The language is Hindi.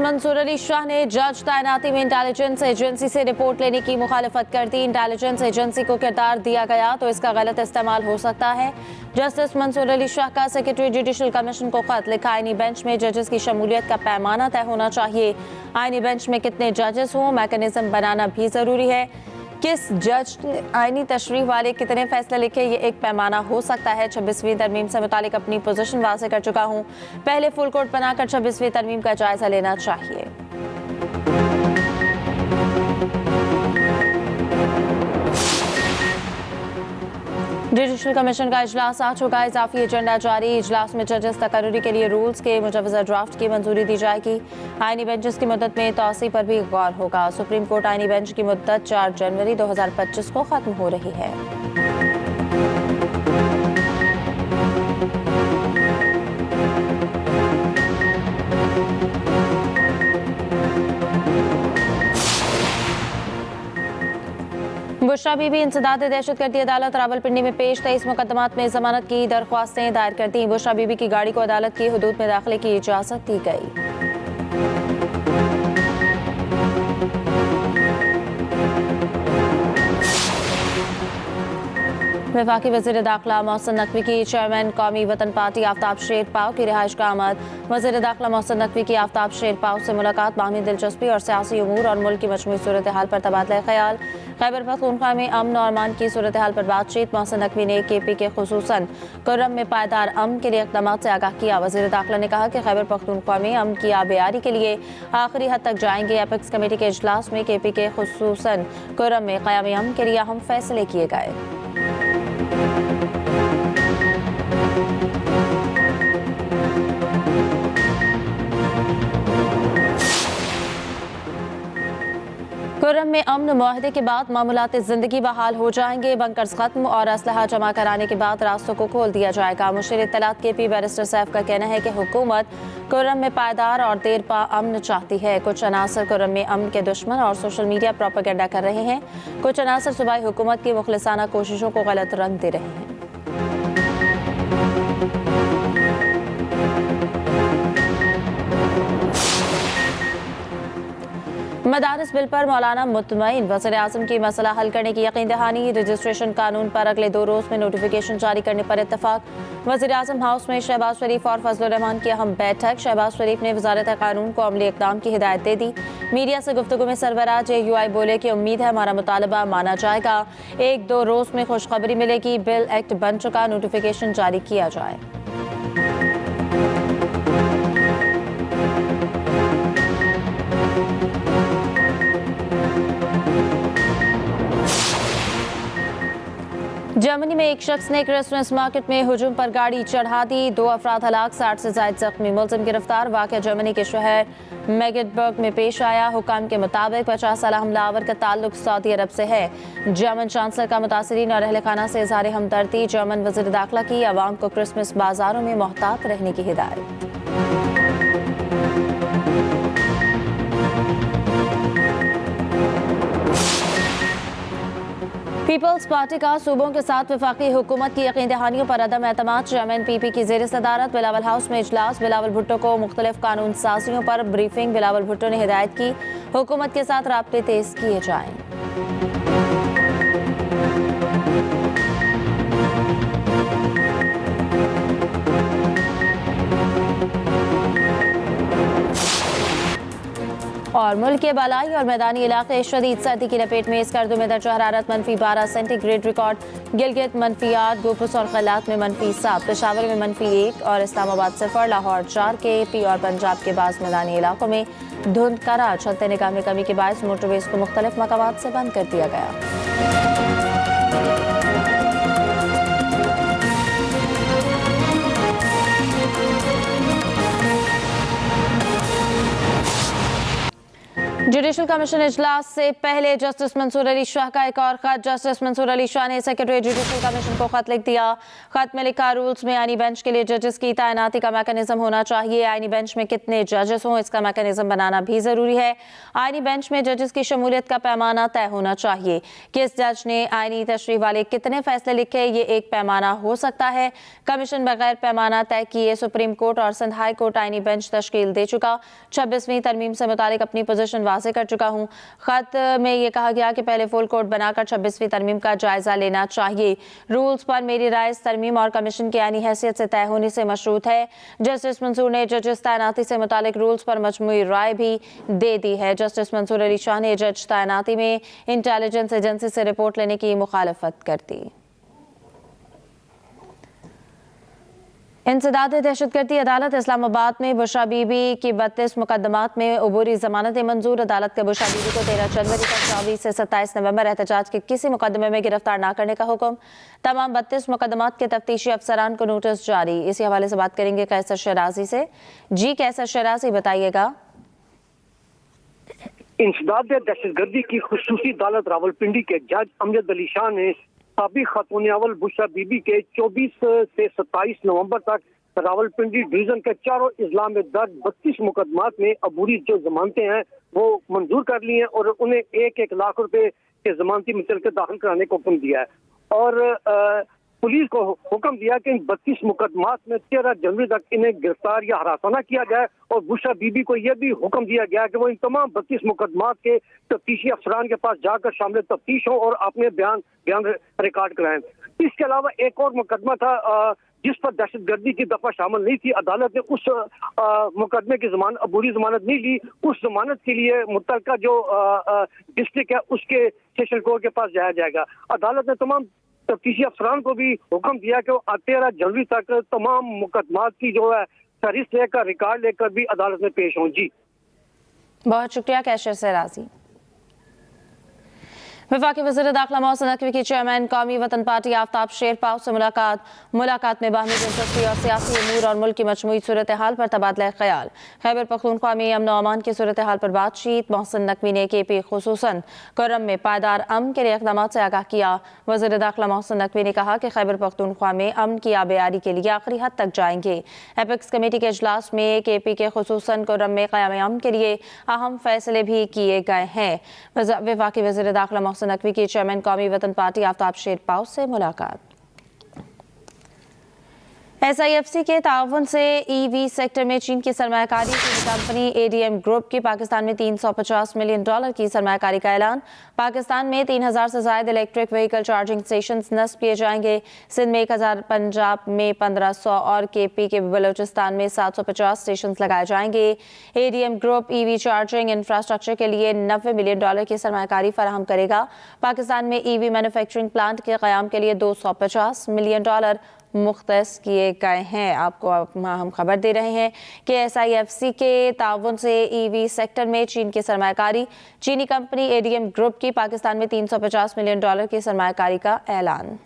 मंसूर अली शाह ने जज तैनाती में इंटेलिजेंस एजेंसी से रिपोर्ट लेने की मुखालफत कर दी। इंटेलिजेंस एजेंसी को किरदार दिया गया तो इसका गलत इस्तेमाल हो सकता है। जस्टिस मंसूर अली शाह का सेक्रेटरी जुडिशल कमीशन को खत लिखा। आईनी बेंच में जजेस की शमूलियत का पैमाना तय होना चाहिए। आईनी बेंच में कितने जजेस हों, मैकेनिज्म बनाना भी जरूरी है। किस जज आईनी तशरीह वाले कितने फैसले लिखे, ये एक पैमाना हो सकता है। 26वीं तरमीम से मुतालिक अपनी पोजीशन वाज़ेह कर चुका हूँ। पहले फुल कोर्ट बनाकर 26वीं तरमीम का जायजा लेना चाहिए। जुडिशल कमीशन का इजलास आ चुका है। इजाफी एजेंडा जारी। इजलास में जजेस तकर्री के लिए रूल्स के मुजवजा ड्राफ्ट की मंजूरी दी जाएगी। आईनी बेंचेस की मुद्दत में तौसी पर भी गौर होगा। सुप्रीम कोर्ट आईनी बेंच की मुद्दत 4 जनवरी 2025 को खत्म हो रही है। बुशरा बीबी इंसदाद दहशतगर्दी अदालत रावलपिंडी में पेश 23 मुकदमात में जमानत की दरख्वास्तें दायर कर दी। बुशरा बीबी की गाड़ी को अदालत की हुदूद में दाखिले की इजाजत दी गई। वफाकी वज़ीर दाखिला मोहसिन नकवी की चेयरमैन कौमी वतन पार्टी आफ्ताब शेर पाव की रिहाइश का आमद। वज़ीर दाखिला मोहसिन नकवी की आफ्ताब शेर पाव से मुलाकात। बाहमी दिलचस्पी और सियासी उमूर और मुल्क की मजमूई सूरत हाल पर तबादला ख्याल। खैबर पख्तूनख्वा में अमन और अमान की सूरत हाल पर बातचीत। मोहसिन नकवी ने KP के खुसूसन कुर्रम में पायदार अमन के लिए इक़दामात से आगाह किया। वज़ीर दाखिला ने कहा कि खैबर पख्तूनख्वा में अमन की आबियारी के लिए आखिरी हद तक जाएंगे। एपेक्स कमेटी के इजलास में KP के खुसूसन कुर्रम में क़याम अमन के लिए अहम फैसले किए गए। कुर्रम में अमन मुआहदे के बाद मामूलात ज़िंदगी बहाल हो जाएंगे। बंकर्स खत्म और असलहा जमा कराने के बाद रास्तों को खोल दिया जाएगा। मुशीर इत्तलात KP बैरिस्टर सैफ का कहना है कि हुकूमत कुर्रम में पायदार और देरपा अमन चाहती है। कुछ अनासर कुर्रम में अमन के दुश्मन और सोशल मीडिया प्रोपेगेंडा कर रहे हैं। कुछ अनासर सूबाई हुकूमत की मुखलिसाना कोशिशों को गलत रंग दे रहे हैं। मदारस बिल पर मौलाना मुतमईन। वज़ीर आज़म की मसला हल करने की यकीन दहानी। रजिस्ट्रेशन कानून पर अगले 2 रोज़ में नोटिफिकेशन जारी करने पर इत्तफाक। वज़ीर आज़म हाउस में शहबाज शरीफ और फजलुर रहमान की अहम बैठक। शहबाज शरीफ ने वज़ारत कानून को अमली इक़दाम की हिदायत दे दी। मीडिया से गुफ्तगू में सरबराह JUI बोले कि उम्मीद है हमारा मुतालबा माना जाएगा। 1-2 रोज़ में खुशखबरी मिलेगी। बिल एक्ट बन चुका, नोटिफिकेशन जारी किया जाए। जर्मनी में एक शख्स ने क्रिसमस मार्केट में हुजूम पर गाड़ी चढ़ा दी। 2 अफराद हलाक, 60 से ज़ायद जख्मी। मुलजिम गिरफ्तार। वाक़या जर्मनी के शहर मैगडेबर्ग में पेश आया। हुकाम के मुताबिक 50 साल हमलावर का ताल्लुक सऊदी अरब से है। जर्मन चांसलर का मुतासरीन और अहल खाना से इज़हार हमदर्दी। जर्मन वज़ीर दाखिला की अवाम को क्रिसमस बाजारों में मोहतात रहने की हिदायत। पीपल्स पार्टी का सूबों के साथ वफाकी हुकूमत की यकीन दहानियों पर अदम एतमाद। चेयरमैन PP की ज़ेर सदारत बिलावल हाउस में इजलास। बिलावल भुट्टो को मुख्तलिफ कानून साजियों पर ब्रीफिंग। बिलावल भुट्टो ने हिदायत की हुकूमत के साथ राब्ते तेज किए जाएं। और मुल्क के बालाई और मैदानी इलाके शदीद सर्दी की लपेट में। स्कर्दू में दर्जा हरारत -12 सेंटीग्रेड रिकॉर्ड। गिलगित -8, गोपुस और खलात में -7, पेशावर में -1 और इस्लामाबाद 0, लाहौर 4, KP और पंजाब के बाज़ मैदानी इलाकों में धुंध करा। चलते निगाह में कमी के बायस मोटरवेज को मुख्तलिफ मकामात से बंद कर दिया गया। जुडिशल कमीशन इजलास से पहले जस्टिस मंसूर अली शाह का एक और खत। जस्टिस मंसूर अली शाह ने सेक्रेटरी जुडिशल कमीशन को खत लिख दिया। खत में लिखा, रूल्स में आईनी बेंच के लिए जजेस की तैनाती का मैकेनिज्म होना चाहिए। आईनी बेंच में कितने जजेस हों, इसका मैकेनिज्म बनाना भी जरूरी है। आईनी बेंच में जजेस की शमूलियत का पैमाना तय होना चाहिए। किस जज ने आईनी तशरीह वाले कितने फैसले लिखे, ये एक पैमाना हो सकता है। कमीशन बगैर पैमाना तय किए सुप्रीम कोर्ट और सिंध हाई कोर्ट आईनी बेंच तश्कील दे चुका। 26वीं तरमीम से मुतालिक अपनी पोजीशन वाज़े कर चुका हूं। खत में यह कहा गया कि पहले फुल कोर्ट बनाकर 26वीं तरमीम का जायजा लेना चाहिए। रूल्स पर मेरी राय इस तरमीम और कमीशन की आईनी हैसियत से तय होने से मशरूत है। जस्टिस मंसूर ने जजेस तैनाती से मुतालिक रूल्स पर मजमूई राय भी दे दी है। जस्टिस मंसूर अली शाह ने जज तैनाती में इंटेलिजेंस एजेंसी से रिपोर्ट लेने की मुखालफत कर दी। इंसदाद दहशतगर्दी अदालत इस्लामाबाद में बुशरा बीबी की 32 मुकदमात में अबूरी जमानत मंजूर। अदालत के बुशरा बीबी को 13 जनवरी तक 24 से 27 नवंबर एहतजाज के किसी मुकदमे में गिरफ्तार न करने का हुक्म। तमाम 32 मुकदमात के तफ्तीशी अफसरान को नोटिस जारी। इसी हवाले से बात करेंगे कैसर शराजी से। जी कैसर शराजी, बताइएगा। इंसदाद दहशतगर्दी की खुसूसी अदालत रावलपिंडी के जज अमजद अली शाह ने साबिक खातून अव्वल बुशरा बीबी के 24 से 27 नवंबर तक रावलपिंडी डिवीजन के चारों इजला में दर्ज 32 मुकदमात में अबूरी जो जमानतें हैं वो मंजूर कर ली हैं और उन्हें 1-1 लाख रुपए के जमानती मुचलके दाखिल कराने को हुक्म दिया है। और पुलिस को हुक्म दिया कि इन 32 मुकदमात में 13 जनवरी तक इन्हें गिरफ्तार या हरासाना किया जाए। और बुशरा बीबी को यह भी हुक्म दिया गया कि वो इन तमाम 32 मुकदमात के तफ्तीशी अफसरान के पास जाकर शामिल तफ्तीश हो और अपने बयान रिकॉर्ड कराएं। इसके अलावा एक और मुकदमा था जिस पर दहशतगर्दी की दफा शामिल नहीं थी। अदालत ने उस मुकदमे की अबूरी जमानत नहीं ली। उस जमानत के लिए मुतलका जो डिस्ट्रिक्ट है उसके सेशन कोर्ट के पास जाया जाएगा। अदालत ने तमाम तफ्तीशी अफसरान को भी हुक्म दिया कि वो 13 जनवरी तक तमाम मुकदमात की जो है फहरिस्त लेकर रिकॉर्ड लेकर भी अदालत में पेश हों। जी बहुत शुक्रिया कैसर शराजी। वफाकी वज़ीर दाखिला मोहसिन नकवी की चेयरमैन कौमी वतन पार्टी आफ्ताब शेरपाव से मुलाकात में बाहमी दिलचस्पी और सियासी अमूर और मुल्क की मजमूई सूरत हाल पर तबादला ख्याल। खैबर पख्तूनख्वा में अमन और अमान की सूरत हाल पर बातचीत। मोहसिन नकवी ने KP खुसूसन करम में पायदार अमन के लिए इक़दामात से आगाह किया। वज़ीर दाखिला मोहसिन नकवी ने कहा कि खैबर पख्तूनख्वा में अमन की आबियारी के लिए आखिरी हद तक जाएंगे। एपेक्स कमेटी के इजलास में KP के खुसूसन करम में क़याम अमन के लिए अहम फैसले भी किए गए हैं। वफाकी वज़ीर दाखिला मोहसिन नकवी की चेयरमैन कौमी वतन पार्टी आफ्ताब शेरपाव से मुलाकात। SIFC के ताउन से EV सेक्टर में चीन की सरमायाकारी की कंपनी ADM ग्रुप की पाकिस्तान में $350 मिलियन की सरमायाकारी का ऐलान। पाकिस्तान में 3000 से ज्यादा इलेक्ट्रिक व्हीकल चार्जिंग स्टेशंस नस्ब किए जाएंगे। सिंध में 1000, पंजाब में 1500 और KP के बलोचिस्तान में 750 स्टेशंस लगाए जाएंगे। ADM group EV charging infrastructure के लिए $90 मिलियन की सरमायाकारी फराहम करेगा। पाकिस्तान में EV मैन्युफैक्चरिंग प्लांट के क़याम के लिए $250 मिलियन मुख्तस किए गए हैं। आपको हम खबर दे रहे हैं कि SIFC के ताउन से EV सेक्टर में चीन की सरमायाकारी। चीनी कंपनी ADM ग्रुप की पाकिस्तान में $350 मिलियन की सरमायाकारी का ऐलान।